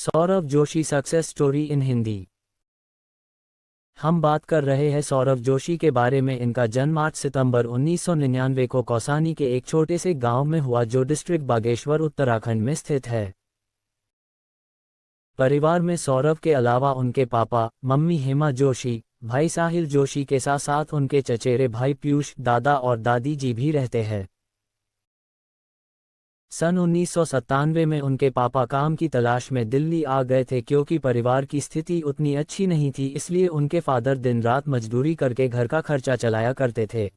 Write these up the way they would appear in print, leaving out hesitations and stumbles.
Saurav Joshi success story in Hindi. हम बात कर रहे हैं सौरव जोशी के बारे में। इनका जन्म 8 सितंबर 1999 को कौसानी के एक छोटे से गांव में हुआ जो डिस्ट्रिक्ट बागेश्वर उत्तराखंड में स्थित है। परिवार में सौरव के अलावा उनके पापा मम्मी हेमा जोशी, भाई साहिल जोशी के साथ साथ उनके चचेरे भाई पीयूष, दादा और दादी जी भी रहते हैं। सन 1997 में उनके पापा काम की तलाश में दिल्ली आ गए थे क्योंकि परिवार की स्थिति उतनी अच्छी नहीं थी, इसलिए उनके फादर दिन रात मजदूरी करके घर का खर्चा चलाया करते थे।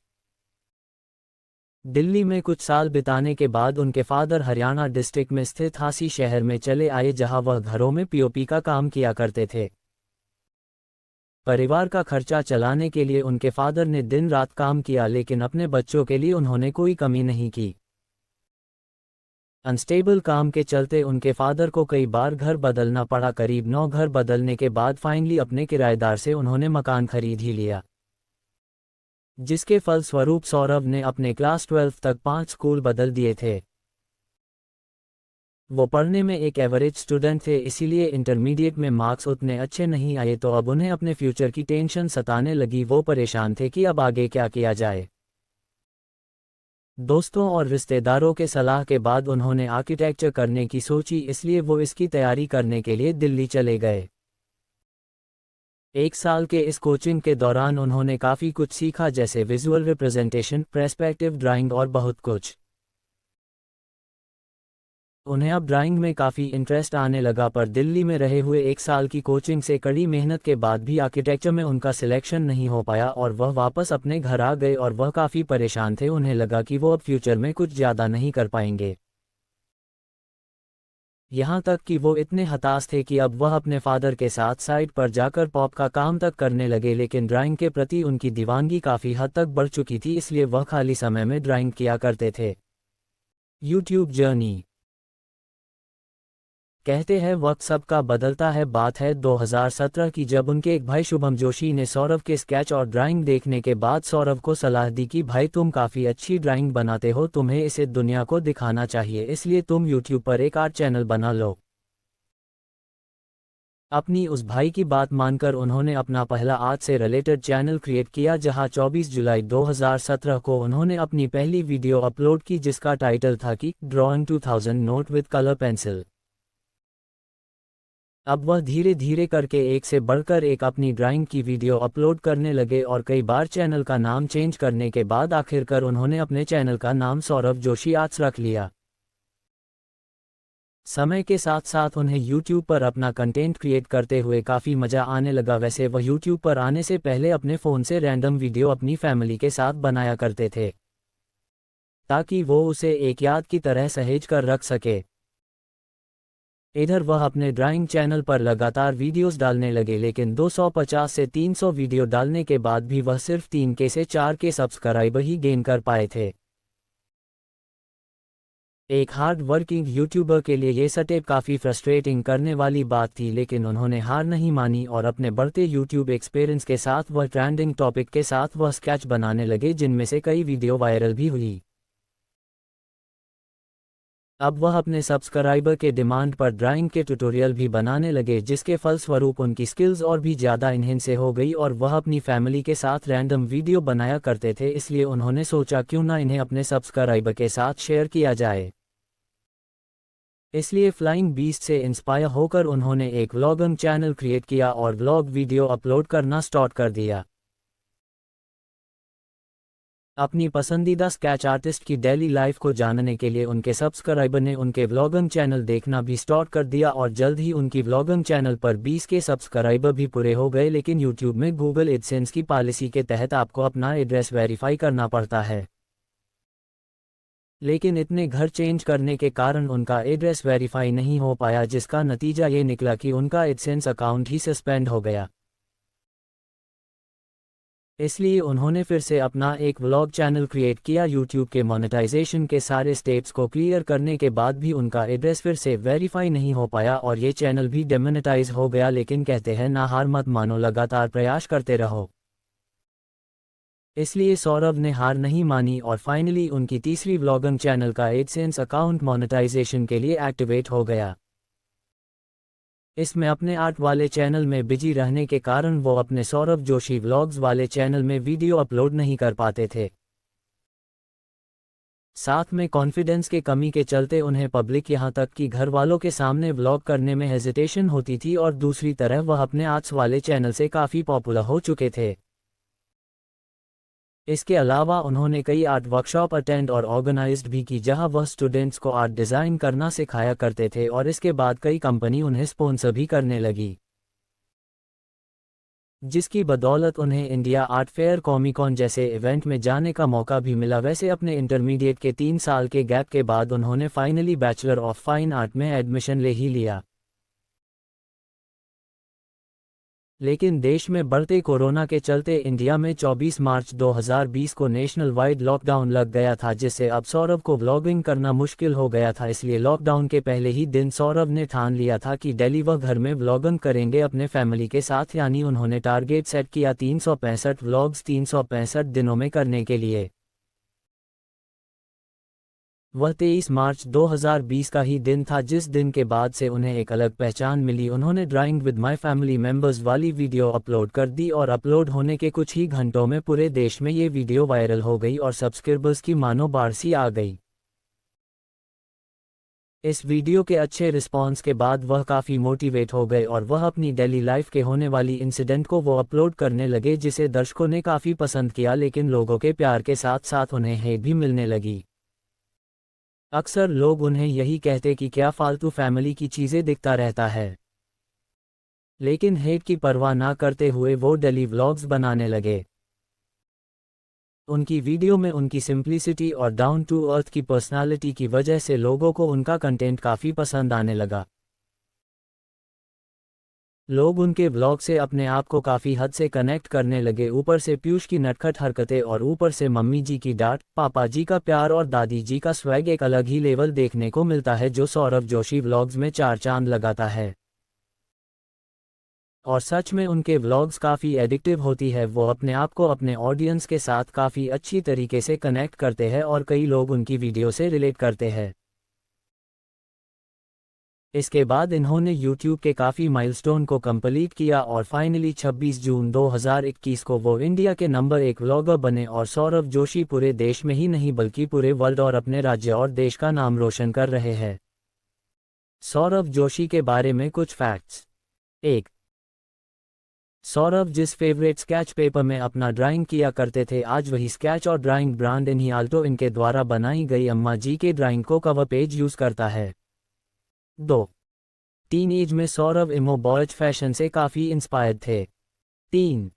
दिल्ली में कुछ साल बिताने के बाद उनके फादर हरियाणा डिस्ट्रिक्ट में स्थित हांसी शहर में चले आए जहां वह घरों में पीओपी का काम किया करते थे। परिवार का खर्चा चलाने के लिए उनके फादर ने दिन रात काम किया, लेकिन अपने बच्चों के लिए उन्होंने कोई कमी नहीं की। अनस्टेबल काम के चलते उनके फादर को कई बार घर बदलना पड़ा। करीब 9 घर बदलने के बाद फाइनली अपने किराएदार से उन्होंने मकान खरीद ही लिया, जिसके फलस्वरूप सौरभ ने अपने क्लास 12 तक 5 स्कूल बदल दिए थे। वो पढ़ने में एक एवरेज स्टूडेंट थे, इसीलिए इंटरमीडिएट में मार्क्स उतने अच्छे नहीं आए, तो अब उन्हें अपने फ्यूचर की टेंशन सताने लगी। वो परेशान थे कि अब आगे क्या किया जाए। दोस्तों और रिश्तेदारों के सलाह के बाद उन्होंने आर्किटेक्चर करने की सोची, इसलिए वो इसकी तैयारी करने के लिए दिल्ली चले गए। 1 साल के इस कोचिंग के दौरान उन्होंने काफ़ी कुछ सीखा, जैसे विजुअल रिप्रेजेंटेशन, पर्सपेक्टिव ड्राइंग और बहुत कुछ। उन्हें अब ड्राइंग में काफ़ी इंटरेस्ट आने लगा, पर दिल्ली में रहे हुए 1 साल की कोचिंग से कड़ी मेहनत के बाद भी आर्किटेक्चर में उनका सिलेक्शन नहीं हो पाया और वह वापस अपने घर आ गए और वह काफ़ी परेशान थे। उन्हें लगा कि वो अब फ्यूचर में कुछ ज़्यादा नहीं कर पाएंगे। यहाँ तक कि वो इतने हताश थे कि अब वह अपने फादर के साथ साइट पर जाकर पॉप का काम तक करने लगे, लेकिन ड्राइंग के प्रति उनकी दीवानगी काफ़ी हद तक बढ़ चुकी थी, इसलिए वह खाली समय में ड्राइंग किया करते थे। YouTube journey. कहते हैं वक्त सबका बदलता है। बात है 2017 की, जब उनके एक भाई शुभम जोशी ने सौरभ के स्केच और ड्राइंग देखने के बाद सौरभ को सलाह दी कि भाई तुम काफ़ी अच्छी ड्राइंग बनाते हो, तुम्हें इसे दुनिया को दिखाना चाहिए, इसलिए तुम यूट्यूब पर एक आर्ट चैनल बना लो। अपनी उस भाई की बात मानकर उन्होंने अपना पहला आर्ट से रिलेटेड चैनल क्रिएट किया, जहां 24 जुलाई 2017 को उन्होंने अपनी पहली वीडियो अपलोड की, जिसका टाइटल था कि drawing 2000 note with colour pencil. अब वह धीरे धीरे करके एक से बढ़कर एक अपनी ड्राइंग की वीडियो अपलोड करने लगे और कई बार चैनल का नाम चेंज करने के बाद आखिरकार उन्होंने अपने चैनल का नाम सौरभ जोशी आर्ट्स रख लिया। समय के साथ साथ उन्हें YouTube पर अपना कंटेंट क्रिएट करते हुए काफ़ी मज़ा आने लगा। वैसे वह YouTube पर आने से पहले अपने फ़ोन से रैंडम वीडियो अपनी फैमिली के साथ बनाया करते थे, ताकि वो उसे एक याद की तरह सहेज कर रख सके। इधर वह अपने ड्राइंग चैनल पर लगातार वीडियोस डालने लगे, लेकिन 250 से 300 वीडियो डालने के बाद भी वह सिर्फ 3 से 4 सब्सक्राइबर ही गेन कर पाए थे। एक हार्ड वर्किंग यूट्यूबर के लिए ये स्टेप काफ़ी फ्रस्ट्रेटिंग करने वाली बात थी, लेकिन उन्होंने हार नहीं मानी और अपने बढ़ते यूट्यूब एक्सपीरियंस के साथ वह ट्रेंडिंग टॉपिक के साथ वह स्केच बनाने लगे, जिनमें से कई वीडियो वायरल भी हुई। अब वह अपने सब्सक्राइबर के डिमांड पर ड्राइंग के ट्यूटोरियल भी बनाने लगे, जिसके फलस्वरूप उनकी स्किल्स और भी ज़्यादा इन्हेंस हो गई और वह अपनी फैमिली के साथ रैंडम वीडियो बनाया करते थे। इसलिए उन्होंने सोचा क्यों ना इन्हें अपने सब्सक्राइबर के साथ शेयर किया जाए। इसलिए फ्लाइंग बीस्ट से इंस्पायर होकर उन्होंने एक व्लॉगिंग चैनल क्रिएट किया और व्लॉग वीडियो अपलोड करना स्टार्ट कर दिया। अपनी पसंदीदा स्केच आर्टिस्ट की डेली लाइफ को जानने के लिए उनके सब्सक्राइबर ने उनके व्लॉगिंग चैनल देखना भी स्टार्ट कर दिया और जल्द ही उनकी व्लॉगिंग चैनल पर 20 के सब्सक्राइबर भी पूरे हो गए। लेकिन यूट्यूब में गूगल एडसेंस की पॉलिसी के तहत आपको अपना एड्रेस वेरीफाई करना पड़ता है, लेकिन इतने घर चेंज करने के कारण उनका एड्रेस वेरीफाई नहीं हो पाया, जिसका नतीजा ये निकला कि उनका एडसेंस अकाउंट ही सस्पेंड हो गया। इसलिए उन्होंने फिर से अपना एक व्लॉग चैनल क्रिएट किया। यूट्यूब के मोनेटाइजेशन के सारे स्टेप्स को क्लियर करने के बाद भी उनका एड्रेस फिर से वेरीफाई नहीं हो पाया और ये चैनल भी डेमोनेटाइज हो गया। लेकिन कहते हैं ना हार मत मानो, लगातार प्रयास करते रहो। इसलिए सौरभ ने हार नहीं मानी और फाइनली उनकी तीसरी व्लॉगिंग चैनल का एडसेंस अकाउंट मोनेटाइजेशन के लिए एक्टिवेट हो गया। इसमें अपने आर्ट वाले चैनल में बिजी रहने के कारण वो अपने सौरभ जोशी व्लॉग्स वाले चैनल में वीडियो अपलोड नहीं कर पाते थे। साथ में कॉन्फिडेंस के कमी के चलते उन्हें पब्लिक यहाँ तक कि घर वालों के सामने व्लॉग करने में हेजिटेशन होती थी, और दूसरी तरफ वह अपने आर्ट्स वाले चैनल से काफ़ी पॉपुलर हो चुके थे। इसके अलावा उन्होंने कई आर्ट वर्कशॉप अटेंड और ऑर्गेनाइज्ड भी की, जहां वह स्टूडेंट्स को आर्ट डिज़ाइन करना सिखाया करते थे, और इसके बाद कई कंपनी उन्हें स्पॉन्सर भी करने लगी, जिसकी बदौलत उन्हें इंडिया आर्ट फेयर, कॉमिकॉन जैसे इवेंट में जाने का मौका भी मिला। वैसे अपने इंटरमीडिएट के 3 साल के गैप के बाद उन्होंने finally bachelor of fine art में एडमिशन ले ही लिया। लेकिन देश में बढ़ते कोरोना के चलते इंडिया में 24 मार्च 2020 को नेशनल वाइड लॉकडाउन लग गया था, जिससे अब सौरभ को व्लॉगिंग करना मुश्किल हो गया था। इसलिए लॉकडाउन के पहले ही दिन सौरभ ने ठान लिया था कि डेली वह घर में व्लॉगिंग करेंगे अपने फैमिली के साथ, यानी उन्होंने टारगेट सेट किया 365 व्लॉग्स 365 दिनों में करने के लिए। वह 23 मार्च 2020 का ही दिन था, जिस दिन के बाद से उन्हें एक अलग पहचान मिली। उन्होंने drawing with my family members वाली वीडियो अपलोड कर दी, और अपलोड होने के कुछ ही घंटों में पूरे देश में ये वीडियो वायरल हो गई और सब्सक्राइबर्स की मानो बाढ़ सी आ गई। इस वीडियो के अच्छे रिस्पॉन्स के बाद वह काफ़ी मोटिवेट हो गए, और वह अपनी डेली लाइफ के होने वाली इंसिडेंट को वो अपलोड करने लगे, जिसे दर्शकों ने काफ़ी पसंद किया। लेकिन लोगों के प्यार के साथ साथ उन्हें हेट भी मिलने लगी। अक्सर लोग उन्हें यही कहते कि क्या फालतू फैमिली की चीज़ें दिखता रहता है, लेकिन हेट की परवाह ना करते हुए वो डेली व्लॉग्स बनाने लगे। उनकी वीडियो में उनकी सिंप्लिसिटी और डाउन टू अर्थ की पर्सनालिटी की वजह से लोगों को उनका कंटेंट काफ़ी पसंद आने लगा। लोग उनके व्लॉग से अपने आप को काफ़ी हद से कनेक्ट करने लगे। ऊपर से पीयूष की नटखट हरकतें, और ऊपर से मम्मी जी की डांट, पापा जी का प्यार और दादी जी का स्वैग एक अलग ही लेवल देखने को मिलता है, जो सौरभ जोशी व्लॉग्स में 4 चांद लगाता है। और सच में उनके व्लॉग्स काफ़ी एडिक्टिव होती है। वो अपने आप को अपने ऑडियंस के साथ काफ़ी अच्छी तरीके से कनेक्ट करते हैं, और कई लोग उनकी वीडियो से रिलेट करते हैं। इसके बाद इन्होंने YouTube के काफ़ी माइलस्टोन को कंप्लीट किया, और फाइनली 26 जून 2021 को वो इंडिया के नंबर 1 व्लॉगर बने। और सौरभ जोशी पूरे देश में ही नहीं बल्कि पूरे वर्ल्ड और अपने राज्य और देश का नाम रोशन कर रहे हैं। सौरभ जोशी के बारे में कुछ फैक्ट्स। 1. सौरभ जिस फेवरेट स्केच पेपर में अपना ड्राइंग किया करते थे, आज वही स्केच और ड्राइंग ब्रांड इन्हीं इनके द्वारा बनाई गई अम्मा जी के ड्राइंग को कवर पेज यूज़ करता है। 2. टीन एज में सौरभ इमो बॉयज फैशन से काफ़ी इंस्पायर्ड थे। 3.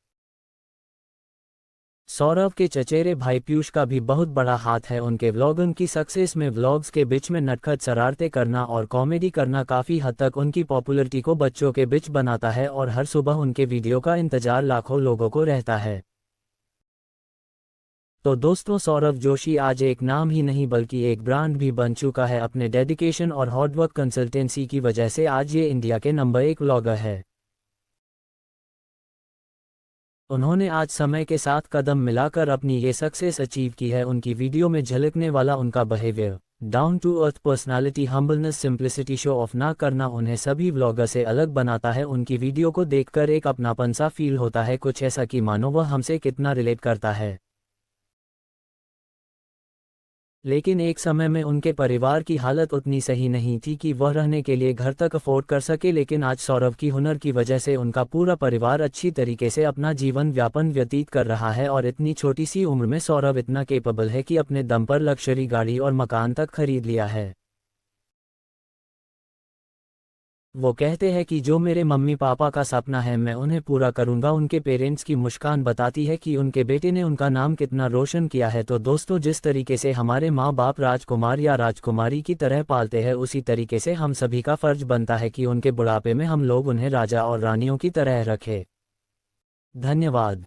सौरभ के चचेरे भाई पीयूष का भी बहुत बड़ा हाथ है उनके व्लॉगिंग की सक्सेस में। व्लॉग्स के बीच में नटखट शरारतें करना और कॉमेडी करना काफ़ी हद तक उनकी पॉपुलैरिटी को बच्चों के बीच बनाता है, और हर सुबह उनके वीडियो का इंतजार लाखों लोगों को रहता है। तो दोस्तों, सौरभ जोशी आज एक नाम ही नहीं बल्कि एक ब्रांड भी बन चुका है। अपने डेडिकेशन और हार्डवर्क कंसल्टेंसी की वजह से आज ये इंडिया के नंबर 1 व्लॉगर है। उन्होंने आज समय के साथ कदम मिलाकर अपनी ये सक्सेस अचीव की है। उनकी वीडियो में झलकने वाला उनका behaviour, down to earth personality, humbleness, simplicity, show off ना करना उन्हें सभी व्लॉगर से अलग बनाता है। उनकी वीडियो को देखकर एक अपनापन सा फील होता है, कुछ ऐसा कि मानो वह हमसे कितना रिलेट करता है। लेकिन एक समय में उनके परिवार की हालत उतनी सही नहीं थी कि वह रहने के लिए घर तक अफोर्ड कर सके, लेकिन आज सौरभ की हुनर की वजह से उनका पूरा परिवार अच्छी तरीके से अपना जीवन व्यापन व्यतीत कर रहा है। और इतनी छोटी सी उम्र में सौरभ इतना केपेबल है कि अपने दम पर लग्जरी गाड़ी और मकान तक खरीद लिया है। वो कहते हैं कि जो मेरे मम्मी पापा का सपना है मैं उन्हें पूरा करूंगा। उनके पेरेंट्स की मुस्कान बताती है कि उनके बेटे ने उनका नाम कितना रोशन किया है। तो दोस्तों, जिस तरीके से हमारे माँ बाप राजकुमार या राजकुमारी की तरह पालते हैं, उसी तरीके से हम सभी का फर्ज बनता है कि उनके बुढ़ापे में हम लोग उन्हें राजा और रानियों की तरह रखें। धन्यवाद।